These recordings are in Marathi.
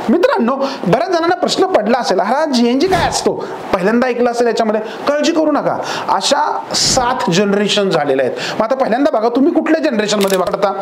मित्रांनो, बऱ्याच जणांना प्रश्न पडला असेल, हा जीएनजी काय असतो, पहिल्यांदा ऐकलं असेल याच्यामध्ये. काळजी करू नका, अशा 7 जनरेशन झालेले आहेत. मग आता पहिल्यांदा बघा तुम्ही कुठल्या जनरेशन मध्ये वाढता,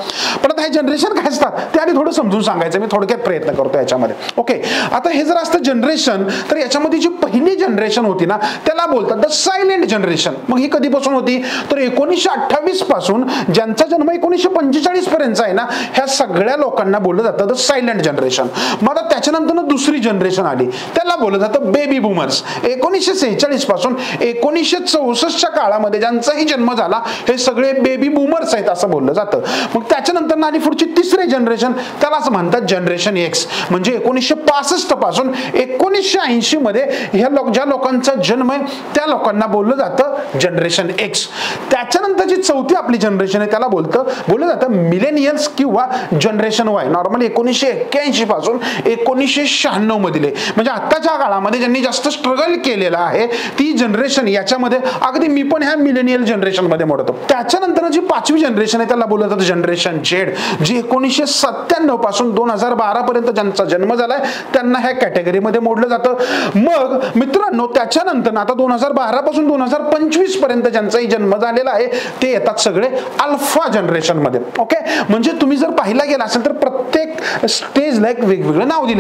पण आता हे जनरेशन काय असतात ते आधी थोडं समजून सांगायचं मी थोडक्यात प्रयत्न करतो याच्यामध्ये. ओके, आता हे जर असतं जनरेशन, तर याच्यामध्ये जी पहिली जनरेशन होती ना त्याला बोलतात द सायलेंट जनरेशन. मग ही कधीपासून होती, तर 1928 पासून ज्यांचा जन्म 1945 पर्यंत आहे ना, ह्या सगळ्या लोकांना बोललं जातं द सायलेंट जनरेशन. मग आता त्याच्यानंतर दुसरी जनरेशन आली, त्याला बोललं जातं बेबी बूमर्स. 1946 पासून 1964च्या काळामध्ये ज्यांचाही जन्म झाला हे सगळे बेबी बूमर्स आहेत असं बोललं जातं. मग त्याच्यानंतर आली पुढची तिसरी जनरेशन, त्यालाच म्हणतात जनरेशन एक्स. म्हणजे 1965 पासून 1980 मध्ये ज्या लोकांचा जन्म आहे त्या लोकांना बोललं जातं जनरेशन एक्स. त्याच्यानंतरची चौथी आपली जनरेशन आहे त्याला बोललं जातं मिलेनियल्स किंवा जनरेशन वाय. नॉर्मली 1981 पासून 1996 मधले, म्हणजे आताच्या काळामध्ये ज्यांनी जास्त स्ट्रगल केलेला आहे ती जनरेशन. याच्यामध्ये अगदी मी पण ह्या मिलेनियल जनरेशन मध्ये मोडतो. त्याच्यानंतर जी 5वी जनरेशन आहे त्याला बोललं जातं जनरेशन झेड, जी 1997 पासून 2012 पर्यंत ज्यांचा जन्म झालाय त्यांना ह्या कॅटेगरीमध्ये मोडलं जातं. मग मित्रांनो, त्याच्यानंतर आता 2012 पासून 2025 पर्यंत ज्यांचाही जन्म झालेला आहे ते येतात सगळे अल्फा जनरेशन मध्ये. ओके, म्हणजे तुम्ही जर पाहिला गेला असेल तर प्रत्येक स्टेजला एक वेगवेगळं नाव दिलं